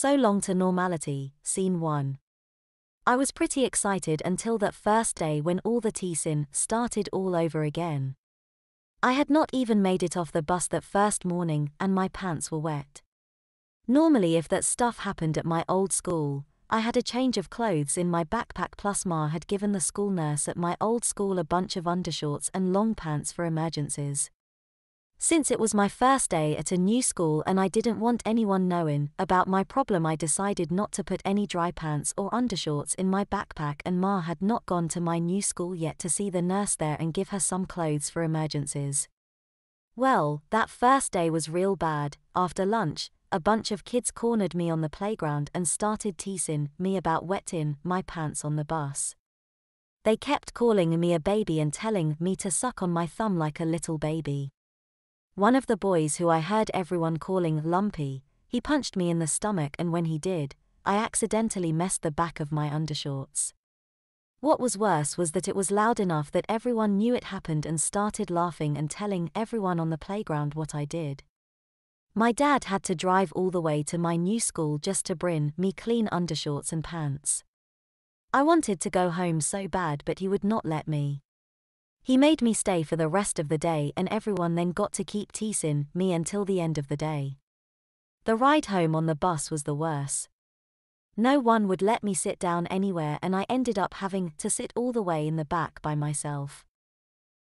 So long to normality, Scene 1. I was pretty excited until that first day when all the teasing started all over again. I had not even made it off the bus that first morning and my pants were wet. Normally if that stuff happened at my old school, I had a change of clothes in my backpack plus Ma had given the school nurse at my old school a bunch of undershorts and long pants for emergencies. Since it was my first day at a new school and I didn't want anyone knowing about my problem, I decided not to put any dry pants or undershorts in my backpack, and Ma had not gone to my new school yet to see the nurse there and give her some clothes for emergencies. Well, that first day was real bad. After lunch, a bunch of kids cornered me on the playground and started teasing me about wetting my pants on the bus. They kept calling me a baby and telling me to suck on my thumb like a little baby. One of the boys, who I heard everyone calling Lumpy, he punched me in the stomach, and when he did, I accidentally messed the back of my undershorts. What was worse was that it was loud enough that everyone knew it happened and started laughing and telling everyone on the playground what I did. My dad had to drive all the way to my new school just to bring me clean undershorts and pants. I wanted to go home so bad, but he would not let me. He made me stay for the rest of the day, and everyone then got to keep teasing me until the end of the day. The ride home on the bus was the worst. No one would let me sit down anywhere, and I ended up having to sit all the way in the back by myself.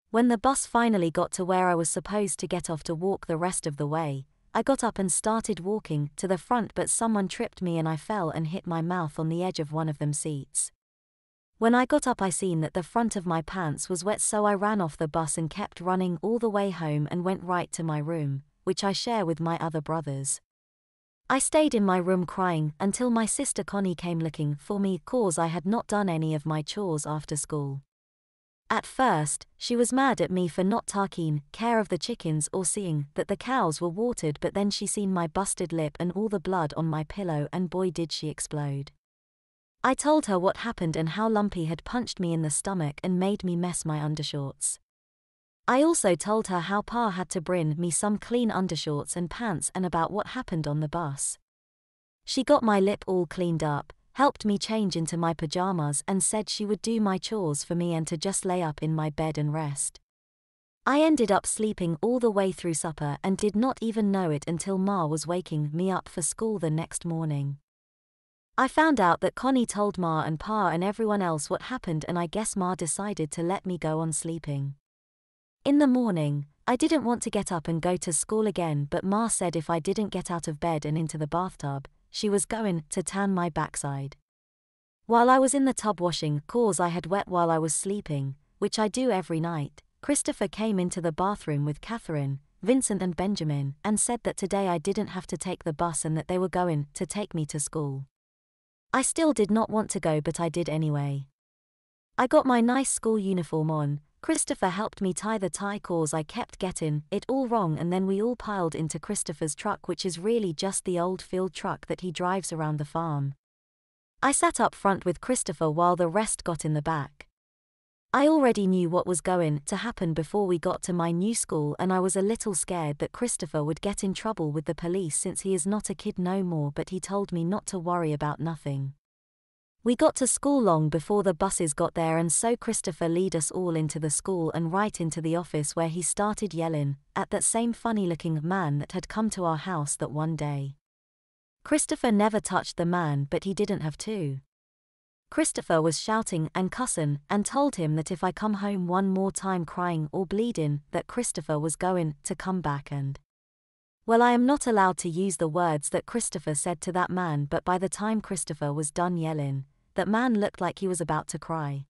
When the bus finally got to where I was supposed to get off to walk the rest of the way, I got up and started walking to the front, but someone tripped me and I fell and hit my mouth on the edge of one of them seats. When I got up, I seen that the front of my pants was wet, so I ran off the bus and kept running all the way home and went right to my room, which I share with my other brothers. I stayed in my room crying until my sister Connie came looking for me, cause I had not done any of my chores after school. At first, she was mad at me for not taking care of the chickens or seeing that the cows were watered, but then she seen my busted lip and all the blood on my pillow, and boy did she explode. I told her what happened and how Lumpy had punched me in the stomach and made me mess my undershorts. I also told her how Pa had to bring me some clean undershorts and pants and about what happened on the bus. She got my lip all cleaned up, helped me change into my pajamas, and said she would do my chores for me and to just lay up in my bed and rest. I ended up sleeping all the way through supper and did not even know it until Ma was waking me up for school the next morning. I found out that Connie told Ma and Pa and everyone else what happened, and I guess Ma decided to let me go on sleeping. In the morning, I didn't want to get up and go to school again, but Ma said if I didn't get out of bed and into the bathtub, she was going to tan my backside. While I was in the tub washing, cause I had wet while I was sleeping, which I do every night, Christopher came into the bathroom with Catherine, Vincent and Benjamin, and said that today I didn't have to take the bus and that they were going to take me to school. I still did not want to go, but I did anyway. I got my nice school uniform on. Christopher helped me tie the tie cause I kept getting it all wrong, and then we all piled into Christopher's truck, which is really just the old field truck that he drives around the farm. I sat up front with Christopher while the rest got in the back. I already knew what was going to happen before we got to my new school, and I was a little scared that Christopher would get in trouble with the police since he is not a kid no more, but he told me not to worry about nothing. We got to school long before the buses got there, and so Christopher led us all into the school and right into the office, where he started yelling at that same funny-looking man that had come to our house that one day. Christopher never touched the man, but he didn't have to. Christopher was shouting and cussing and told him that if I come home one more time crying or bleeding, that Christopher was going to come back and... Well, I am not allowed to use the words that Christopher said to that man, but by the time Christopher was done yelling, that man looked like he was about to cry.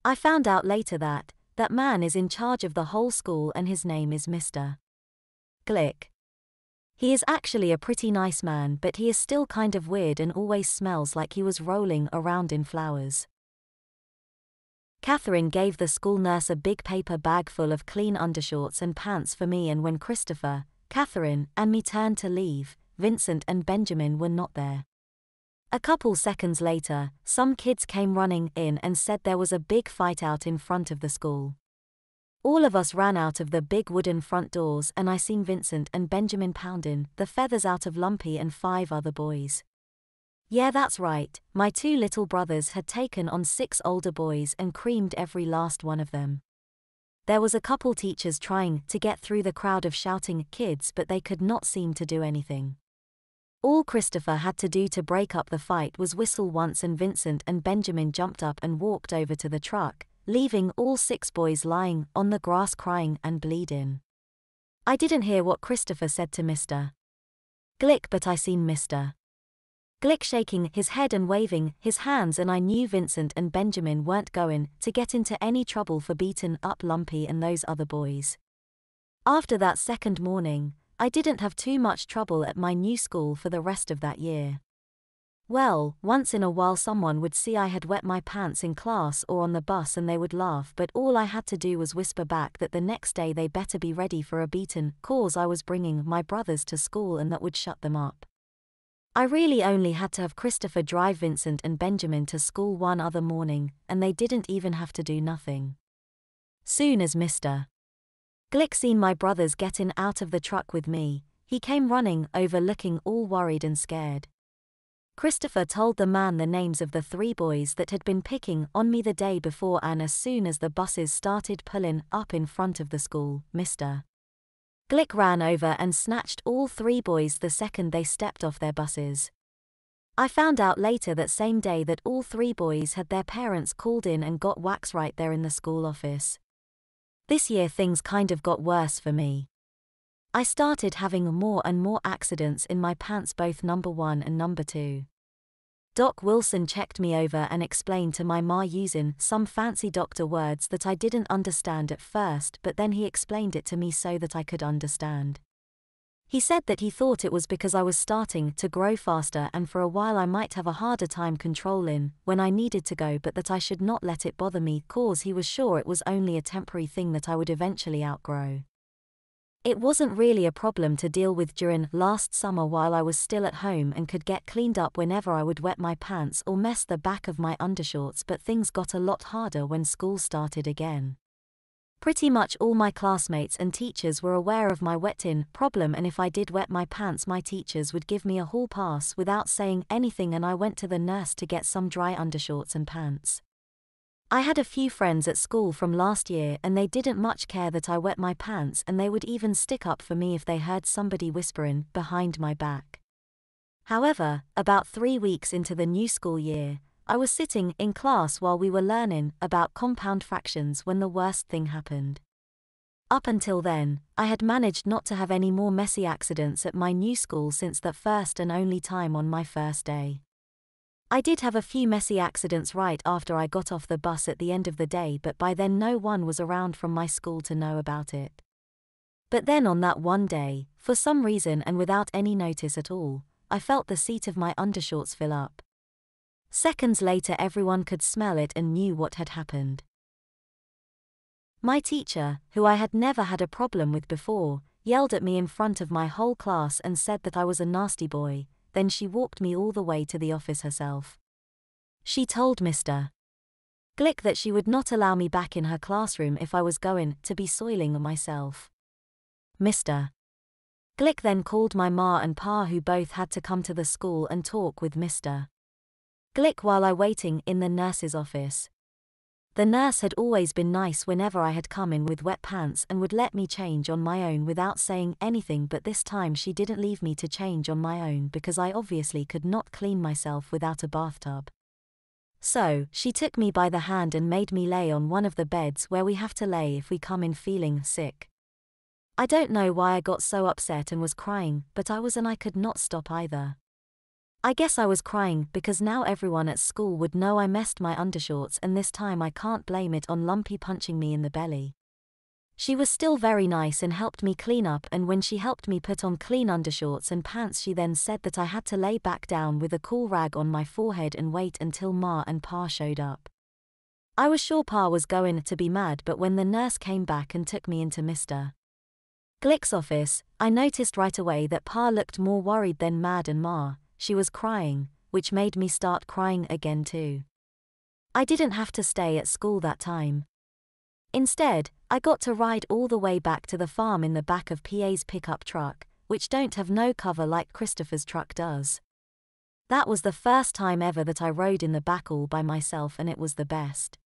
I found out later that that man is in charge of the whole school and his name is Mr. Glick. He is actually a pretty nice man, but he is still kind of weird and always smells like he was rolling around in flowers. Catherine gave the school nurse a big paper bag full of clean undershorts and pants for me, and when Christopher, Catherine, and me turned to leave, Vincent and Benjamin were not there. A couple seconds later, some kids came running in and said there was a big fight out in front of the school. All of us ran out of the big wooden front doors, and I seen Vincent and Benjamin pounding the feathers out of Lumpy and 5 other boys. Yeah, that's right, my two little brothers had taken on 6 older boys and creamed every last one of them. There was a couple teachers trying to get through the crowd of shouting kids, but they could not seem to do anything. All Christopher had to do to break up the fight was whistle once, and Vincent and Benjamin jumped up and walked over to the truck, leaving all 6 boys lying on the grass crying and bleeding. I didn't hear what Christopher said to Mr. Glick, but I seen Mr. Glick shaking his head and waving his hands, and I knew Vincent and Benjamin weren't going to get into any trouble for beating up Lumpy and those other boys. After that second morning, I didn't have too much trouble at my new school for the rest of that year. Well, once in a while someone would see I had wet my pants in class or on the bus and they would laugh, but all I had to do was whisper back that the next day they better be ready for a beating, 'cause I was bringing my brothers to school and that would shut them up. I really only had to have Christopher drive Vincent and Benjamin to school one other morning, and they didn't even have to do nothing. Soon as Mr. Glick seen my brothers getting out of the truck with me, he came running over looking all worried and scared. Christopher told the man the names of the 3 boys that had been picking on me the day before, and as soon as the buses started pulling up in front of the school, Mr. Glick ran over and snatched all 3 boys the second they stepped off their buses. I found out later that same day that all 3 boys had their parents called in and got wax right there in the school office. This year things kind of got worse for me. I started having more and more accidents in my pants, both number 1 and number 2. Doc Wilson checked me over and explained to my ma using some fancy doctor words that I didn't understand at first, but then he explained it to me so that I could understand. He said that he thought it was because I was starting to grow faster and for a while I might have a harder time controlling when I needed to go, but that I should not let it bother me, 'cause he was sure it was only a temporary thing that I would eventually outgrow. It wasn't really a problem to deal with during last summer while I was still at home and could get cleaned up whenever I would wet my pants or mess the back of my undershorts, but things got a lot harder when school started again. Pretty much all my classmates and teachers were aware of my wetting problem, and if I did wet my pants my teachers would give me a hall pass without saying anything, and I went to the nurse to get some dry undershorts and pants. I had a few friends at school from last year and they didn't much care that I wet my pants, and they would even stick up for me if they heard somebody whispering behind my back. However, about 3 weeks into the new school year, I was sitting in class while we were learning about compound fractions when the worst thing happened. Up until then, I had managed not to have any more messy accidents at my new school since that first and only time on my first day. I did have a few messy accidents right after I got off the bus at the end of the day, but by then no one was around from my school to know about it. But then on that one day, for some reason and without any notice at all, I felt the seat of my undershorts fill up. Seconds later everyone could smell it and knew what had happened. My teacher, who I had never had a problem with before, yelled at me in front of my whole class and said that I was a nasty boy. Then she walked me all the way to the office herself. She told Mr. Glick that she would not allow me back in her classroom if I was going to be soiling myself. Mr. Glick then called my ma and pa, who both had to come to the school and talk with Mr. Glick while I waiting in the nurse's office. The nurse had always been nice whenever I had come in with wet pants and would let me change on my own without saying anything, but this time she didn't leave me to change on my own because I obviously could not clean myself without a bathtub. So, she took me by the hand and made me lay on one of the beds where we have to lay if we come in feeling sick. I don't know why I got so upset and was crying, but I was, and I could not stop either. I guess I was crying because now everyone at school would know I messed my undershorts, and this time I can't blame it on Lumpy punching me in the belly. She was still very nice and helped me clean up, and when she helped me put on clean undershorts and pants she then said that I had to lay back down with a cool rag on my forehead and wait until Ma and Pa showed up. I was sure Pa was going to be mad, but when the nurse came back and took me into Mr. Glick's office, I noticed right away that Pa looked more worried than mad, and Ma, she was crying, which made me start crying again too. I didn't have to stay at school that time. Instead, I got to ride all the way back to the farm in the back of PA's pickup truck, which don't have no cover like Christopher's truck does. That was the first time ever that I rode in the back all by myself, and it was the best.